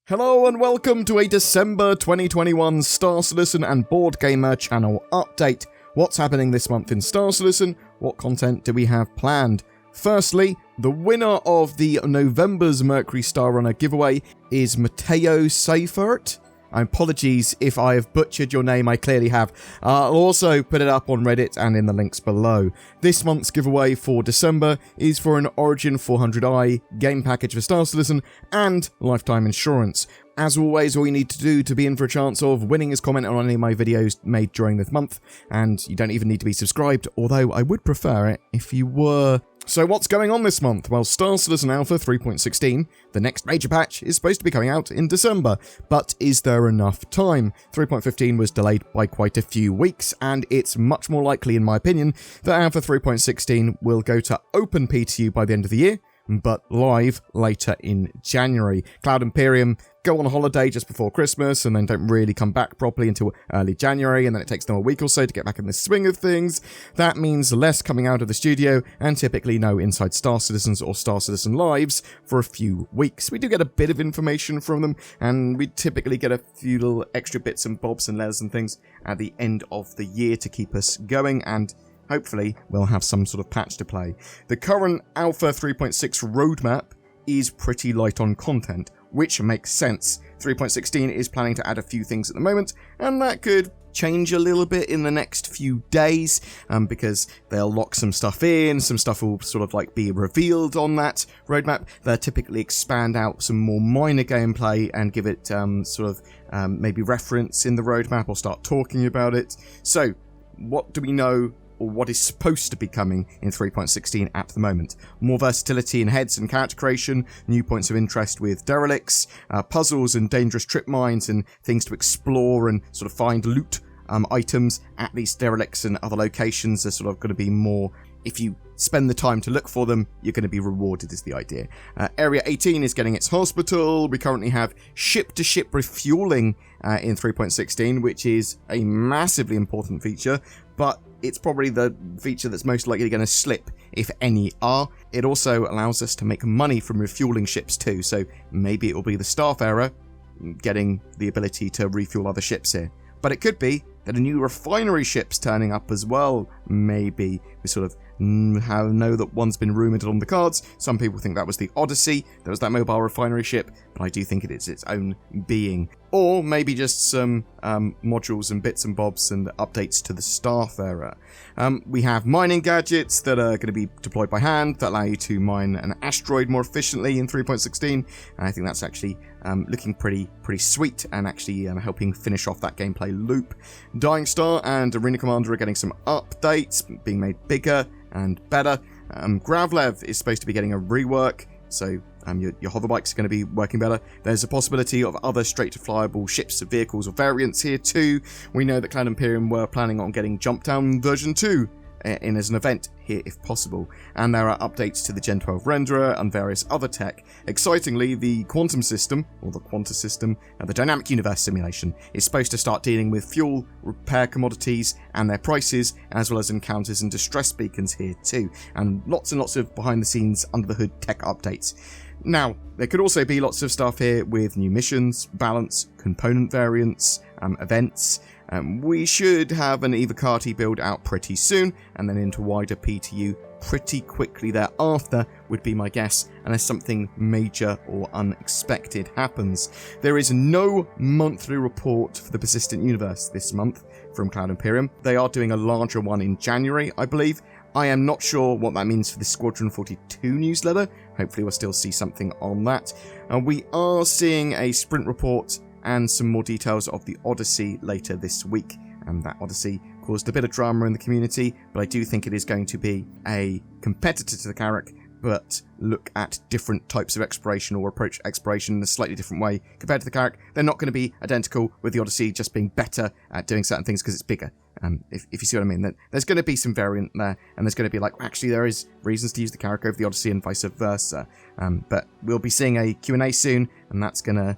Hello and welcome to a December 2021 Star Citizen and BoredGamer channel update. What's happening this month in Star Citizen? What content do we have planned? Firstly, the winner of the November's Mercury Star Runner giveaway is Matteo Seifert. Apologies if I have butchered your name, I clearly have. I'll also put it up on Reddit and in the links below. This month's giveaway for December is for an Origin 400i game package for Star Citizen and lifetime insurance. As always, all you need to do to be in for a chance of winning is comment on any of my videos made during this month, and you don't even need to be subscribed, although I would prefer it if you were. So what's going on this month? Well, Star Citizen Alpha 3.16, the next major patch, is supposed to be coming out in December, but is there enough time? 3.15 was delayed by quite a few weeks, and it's much more likely, in my opinion, that Alpha 3.16 will go to open PTU by the end of the year, but live later in January. Cloud Imperium go on a holiday just before Christmas and then don't really come back properly until early January, and then it takes them a week or so to get back in the swing of things. That means less coming out of the studio and typically no Inside Star Citizens or Star Citizen Lives for a few weeks. We do get a bit of information from them, and we typically get a few little extra bits and bobs and letters and things at the end of the year to keep us going, and hopefully we'll have some sort of patch to play. The current Alpha 3.6 roadmap is pretty light on content, which makes sense. 3.16 is planning to add a few things at the moment, and that could change a little bit in the next few days, because they'll lock some stuff in, some stuff will sort of like be revealed on that roadmap. They'll typically expand out some more minor gameplay and give it maybe reference in the roadmap or start talking about it. So, what do we know? Or what is supposed to be coming in 3.16 at the moment? More versatility in heads and character creation, new points of interest with derelicts, puzzles and dangerous trip mines and things to explore and sort of find loot items at these derelicts and other locations are sort of going to be more, if you spend the time to look for them, you're going to be rewarded is the idea. Area 18 is getting its hospital. We currently have ship-to-ship refueling in 3.16, which is a massively important feature, but it's probably the feature that's most likely going to slip, if any are. It also allows us to make money from refueling ships too, so maybe it will be the Starfarer getting the ability to refuel other ships here. But it could be that a new refinery ship's turning up as well, maybe. We sort of know that one's been rumoured on the cards. Some people think that was the Odyssey. There was that mobile refinery ship, but I do think it is its own being. Or maybe just some modules and bits and bobs and updates to the Starfarer. We have mining gadgets that are going to be deployed by hand that allow you to mine an asteroid more efficiently in 3.16. And I think that's actually looking pretty sweet and actually helping finish off that gameplay loop. Dying Star and Arena Commander are getting some updates, being made bigger and better. Gravlev is supposed to be getting a rework, so your hover bikes are going to be working better. There's a possibility of other straight-to-flyable ships, vehicles, or variants here too. We know that Cloud Imperium were planning on getting Jump Down version 2 in as an event here if possible, and there are updates to the Gen 12 renderer and various other tech. Excitingly, the quantum system, or the Quanta system, the dynamic universe simulation, is supposed to start dealing with fuel, repair commodities and their prices, as well as encounters and distress beacons here too, and lots of behind the scenes, under the hood tech updates. Now, there could also be lots of stuff here with new missions, balance, component variants, events. We should have an Evocati build out pretty soon, and then into wider PTU pretty quickly thereafter, would be my guess, unless something major or unexpected happens. There is no monthly report for the Persistent Universe this month from Cloud Imperium. They are doing a larger one in January, I believe. I am not sure what that means for the Squadron 42 newsletter. Hopefully we'll still see something on that. We are seeing a sprint report and some more details of the Odyssey later this week. And that Odyssey caused a bit of drama in the community, but I do think it is going to be a competitor to the Carrack, but look at different types of exploration or approach exploration in a slightly different way compared to the Carrack. They're not going to be identical, with the Odyssey just being better at doing certain things because it's bigger. If you see what I mean, there's going to be some variant there, and there's going to be like, actually there is reasons to use the Carrack over the Odyssey and vice versa. But we'll be seeing a Q&A soon, and that's going to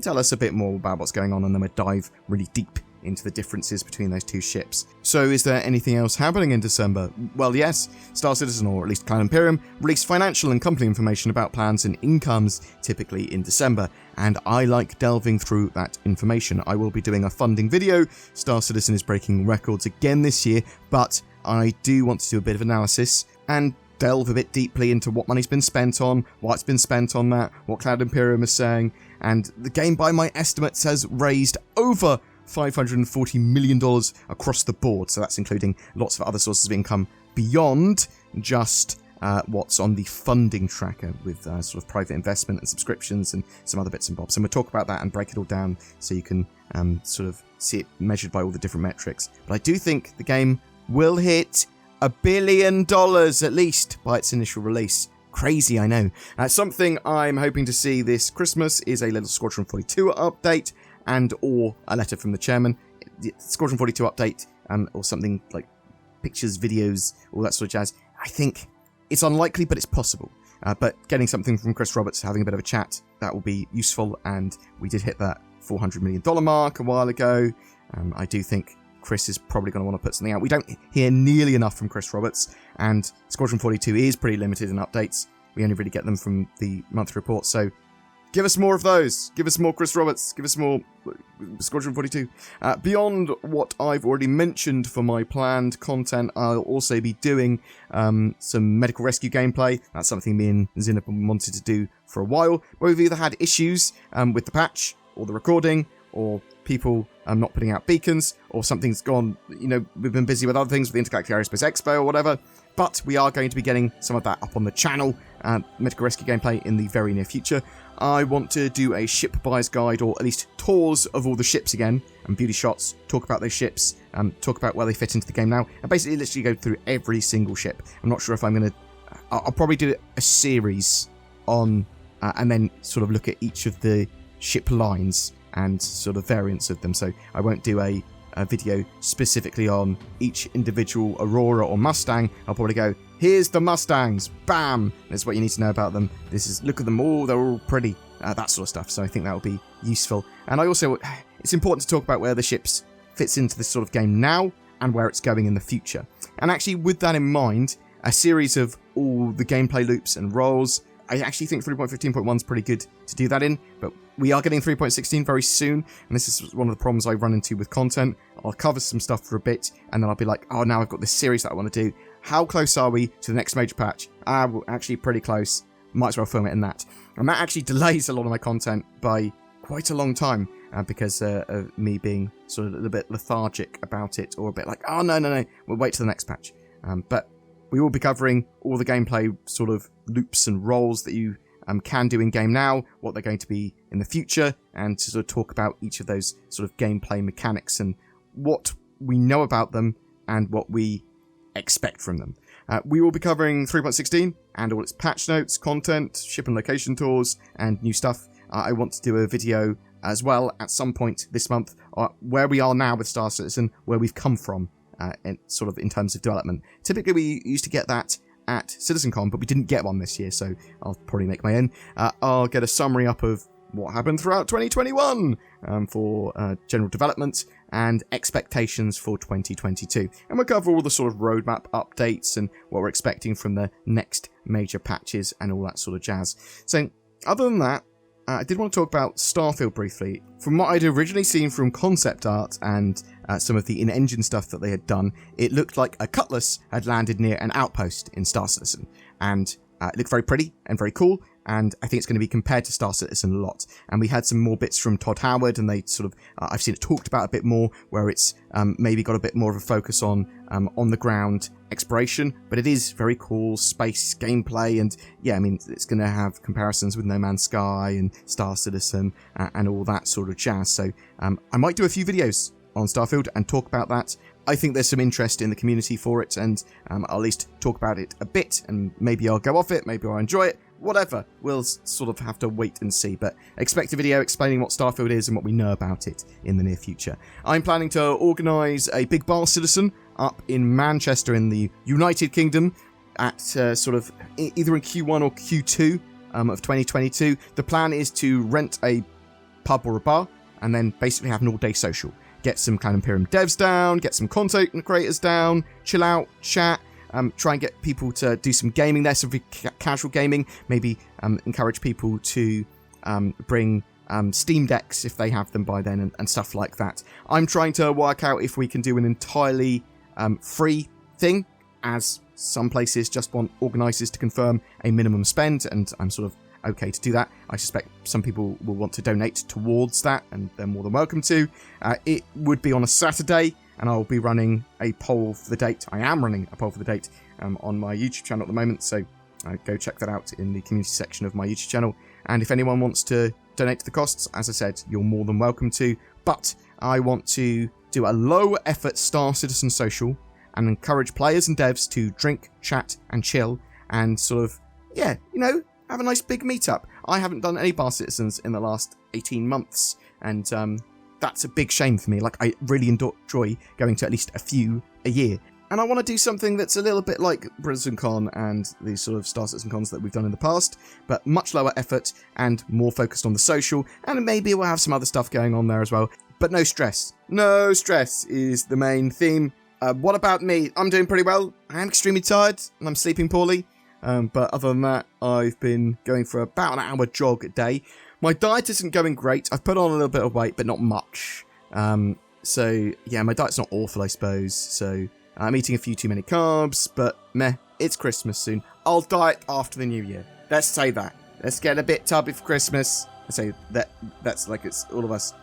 tell us a bit more about what's going on, and then we'll dive really deep into the differences between those two ships. So is there anything else happening in December? Well, yes, Star Citizen, or at least Cloud Imperium, released financial and company information about plans and incomes, typically in December, and I like delving through that information. I will be doing a funding video. Star Citizen is breaking records again this year, but I do want to do a bit of analysis and delve a bit deeply into what money's been spent on, why it's been spent on that, what Cloud Imperium is saying, and the game, by my estimates, has raised over $540 million across the board, so that's including lots of other sources of income beyond just what's on the funding tracker with sort of private investment and subscriptions and some other bits and bobs. And we'll talk about that and break it all down so you can sort of see it measured by all the different metrics. But I do think the game will hit $1 billion at least by its initial release. Crazy, I know. Something I'm hoping to see this Christmas is a little Squadron 42 update and or a letter from the chairman. The Squadron 42 update or something like pictures, videos, all that sort of jazz. I think it's unlikely, but it's possible. But getting something from Chris Roberts, having a bit of a chat, that will be useful. And we did hit that $400 million mark a while ago. I do think Chris is probably going to want to put something out. We don't hear nearly enough from Chris Roberts, and Squadron 42 is pretty limited in updates. We only really get them from the monthly report, so give us more of those. Give us more Chris Roberts. Give us more Squadron 42. Beyond what I've already mentioned for my planned content, I'll also be doing some medical rescue gameplay. That's something me and Zinab wanted to do for a while, where we've either had issues with the patch, or the recording, or people not putting out beacons, or something's gone, we've been busy with other things, with the Intergalactic Aerospace Expo or whatever, but we are going to be getting some of that up on the channel, medical rescue gameplay, in the very near future. I want to do a ship buyer's guide, or at least tours of all the ships again, and beauty shots, talk about those ships, talk about where they fit into the game now, and basically literally go through every single ship. I'm not sure if I'm going to, I'll probably do a series on, and then sort of look at each of the ship lines and sort of variants of them. So I won't do a video specifically on each individual Aurora or Mustang. I'll probably go, here's the Mustangs, bam, that's what you need to know about them. This is, look at them all, they're all pretty, that sort of stuff. So I think that will be useful. And I also, it's important to talk about where the ships fits into this sort of game now and where it's going in the future. And actually, with that in mind, a series of all the gameplay loops and roles. I actually think 3.15.1 is pretty good to do that in, but we are getting 3.16 very soon, and this is one of the problems I run into with content. I'll cover some stuff for a bit, and then I'll be like, oh, now I've got this series that I want to do. How close are we to the next major patch? We're actually pretty close. Might as well film it in that. And that actually delays a lot of my content by quite a long time, because of me being sort of a little bit lethargic about it, or a bit like, oh, no, we'll wait till the next patch. But we will be covering all the gameplay sort of loops and roles that you can do in game now, what they're going to be in the future, and to sort of talk about each of those sort of gameplay mechanics and what we know about them and what we expect from them. We will be covering 3.16 and all its patch notes, content, ship and location tours, and new stuff. I want to do a video as well at some point this month where we are now with Star Citizen, where we've come from. Sort of in terms of development. Typically we used to get that at CitizenCon, but we didn't get one this year, so I'll probably make my own. I'll get a summary up of what happened throughout 2021 for general development and expectations for 2022. And we'll cover all the sort of roadmap updates and what we're expecting from the next major patches and all that sort of jazz. So other than that, I did want to talk about Starfield briefly. From what I'd originally seen from concept art and some of the in-engine stuff that they had done, it looked like a Cutlass had landed near an outpost in Star Citizen. And it looked very pretty and very cool, and I think it's going to be compared to Star Citizen a lot. And we had some more bits from Todd Howard, and they sort of, I've seen it talked about a bit more, where it's maybe got a bit more of a focus on the ground exploration, but it is very cool space gameplay, and yeah, I mean, it's going to have comparisons with No Man's Sky and Star Citizen and all that sort of jazz. So I might do a few videos on Starfield and talk about that. I think there's some interest in the community for it, and I'll at least talk about it a bit, and maybe I'll go off it, maybe I'll enjoy it, whatever. We'll sort of have to wait and see, but expect a video explaining what Starfield is and what we know about it in the near future. I'm planning to organise a big bar citizen up in Manchester in the United Kingdom at sort of either in Q1 or Q2 of 2022. The plan is to rent a pub or a bar and then basically have an all-day social. get some Cloud Imperium devs down, get some content creators down, chill out, chat, try and get people to do some gaming there, some casual gaming, maybe encourage people to bring Steam Decks if they have them by then and stuff like that. I'm trying to work out if we can do an entirely free thing, as some places just want organisers to confirm a minimum spend, and I'm sort of okay to do that. I suspect some people will want to donate towards that, and they're more than welcome to. It would be on a Saturday, and I'll be running a poll for the date. I am running a poll for the date on my YouTube channel at the moment, so go check that out in the community section of my YouTube channel. And if anyone wants to donate to the costs, as I said, you're more than welcome to. But I want to do a low-effort Star Citizen social and encourage players and devs to drink, chat, and chill, and sort of, yeah, you know, have a nice big meetup. I haven't done any Bar Citizens in the last 18 months, and that's a big shame for me. Like, I really enjoy going to at least a few a year. And I want to do something that's a little bit like BrisbaneCon and the sort of Star Citizen cons that we've done in the past, but much lower effort and more focused on the social, and maybe we'll have some other stuff going on there as well. But no stress. No stress is the main theme. What about me? I'm doing pretty well. I am extremely tired, and I'm sleeping poorly. But other than that, I've been going for about an hour jog a day. My diet isn't going great. I've put on a little bit of weight, but not much. So, yeah, my diet's not awful, I suppose. So, I'm eating a few too many carbs, but meh, it's Christmas soon. I'll diet after the new year. Let's say that. Let's get a bit tubby for Christmas. I say that's like it's all of us.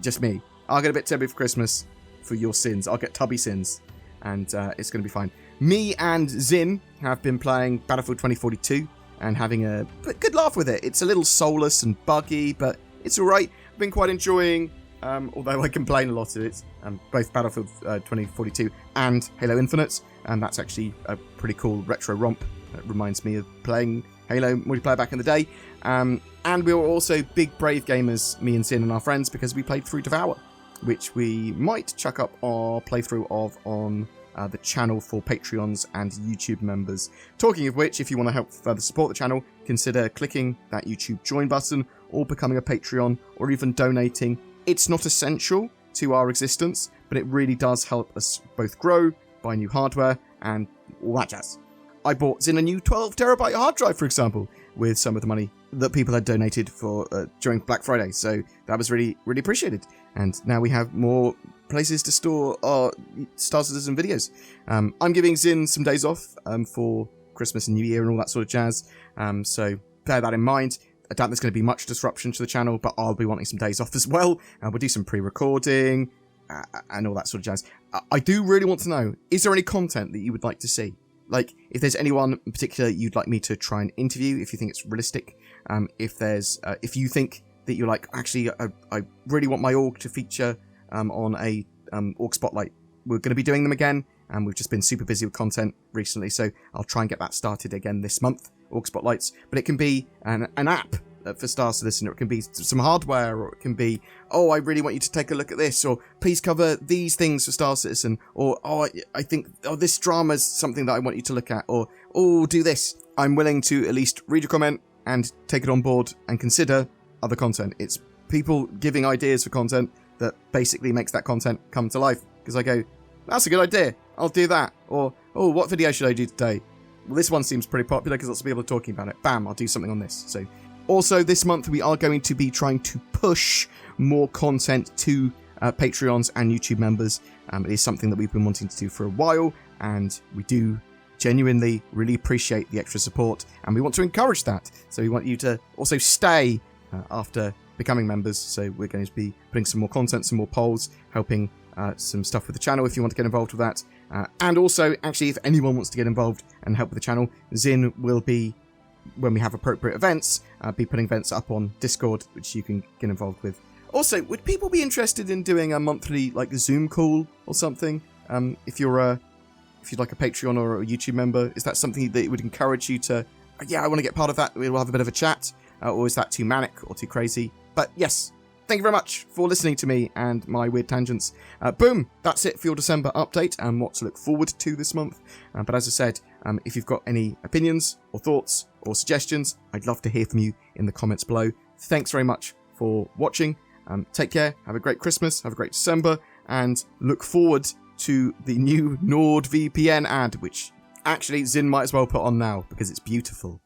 Just me. I'll get a bit tubby for Christmas for your sins. I'll get tubby sins, and it's going to be fine. Me and Zin have been playing Battlefield 2042 and having a good laugh with it. It's a little soulless and buggy, but it's alright. I've been quite enjoying, although I complain a lot of it, both Battlefield 2042 and Halo Infinite, and that's actually a pretty cool retro romp. It reminds me of playing Halo multiplayer back in the day. And we were also big Brave gamers, me and Zin and our friends, because we played through Devour, which we might chuck up our playthrough of on the channel for Patreons and YouTube members. Talking of which, if you want to help further support the channel, consider clicking that YouTube join button or becoming a Patreon or even donating. It's not essential to our existence, but it really does help us both grow, buy new hardware, and all that jazz. I bought Zin a new 12TB hard drive, for example, with some of the money that people had donated for during Black Friday, so that was really, really appreciated. And now we have more places to store our Star Citizen videos. I'm giving Zin some days off for Christmas and New Year and all that sort of jazz, so bear that in mind. I doubt there's going to be much disruption to the channel, but I'll be wanting some days off as well. We'll do some pre-recording and all that sort of jazz. I do really want to know, is there any content that you would like to see? Like, if there's anyone in particular you'd like me to try and interview, if you think it's realistic, if you think that you're like, actually, I really want my org to feature on a org spotlight. We're going to be doing them again, and we've just been super busy with content recently, so I'll try and get that started again this month, org spotlights. But it can be an app for Star Citizen, or it can be some hardware, or it can be, oh, I really want you to take a look at this, or please cover these things for Star Citizen, or oh, I think this drama's something that I want you to look at, or oh, do this. I'm willing to at least read your comment and take it on board and consider other content. It's people giving ideas for content that basically makes that content come to life, because I go, that's a good idea, I'll do that. Or, oh, what video should I do today? Well, this one seems pretty popular because lots of people are talking about it. Bam, I'll do something on this. So also this month we are going to be trying to push more content to Patreons and YouTube members. It is something that we've been wanting to do for a while, and we do genuinely really appreciate the extra support, and we want to encourage that. So we want you to also stay after becoming members. So we're going to be putting some more content, some more polls, helping some stuff with the channel if you want to get involved with that. And also, actually, if anyone wants to get involved and help with the channel, Zin will be, when we have appropriate events, be putting events up on Discord, which you can get involved with. Also, would people be interested in doing a monthly like Zoom call or something? If you'd like a Patreon or a YouTube member, is that something that would encourage you to, yeah, I want to get part of that, we'll have a bit of a chat, or is that too manic or too crazy? But yes, thank you very much for listening to me and my weird tangents. Boom, that's it for your December update and what to look forward to this month. But as I said, if you've got any opinions or thoughts or suggestions, I'd love to hear from you in the comments below. Thanks very much for watching. Take care, have a great Christmas, have a great December, and look forward to the new NordVPN ad, which actually Zin might as well put on now because it's beautiful.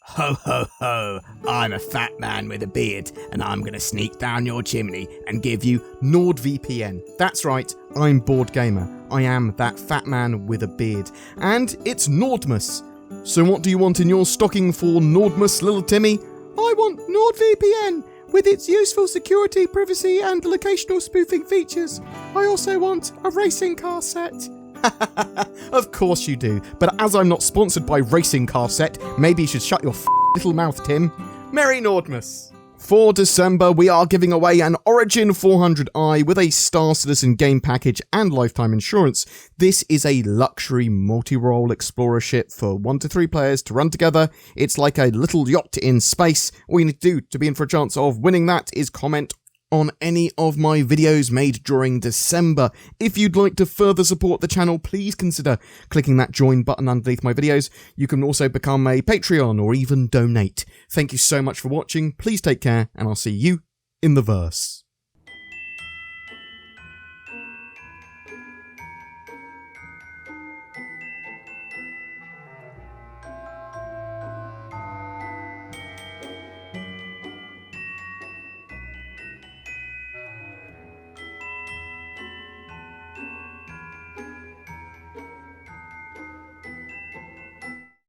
Ho ho ho, I'm a fat man with a beard and I'm gonna sneak down your chimney and give you... NordVPN. That's right, I'm BoredGamer. I am that fat man with a beard. And it's Nordmus. So what do you want in your stocking for Nordmus, little Timmy? I want NordVPN with its useful security, privacy and locational spoofing features. I also want a racing car set. Of course you do, but as I'm not sponsored by Racing Car Set, maybe you should shut your little mouth, Tim. Merry Nordmus! For December, we are giving away an Origin 400i with a Star Citizen game package and lifetime insurance. This is a luxury multi-role explorer ship for 1 to 3 players to run together. It's like a little yacht in space. All you need to do to be in for a chance of winning that is comment on any of my videos made during December. If you'd like to further support the channel, please consider clicking that join button underneath my videos. You can also become a Patreon or even donate. Thank you so much for watching, please take care, and I'll see you in the verse.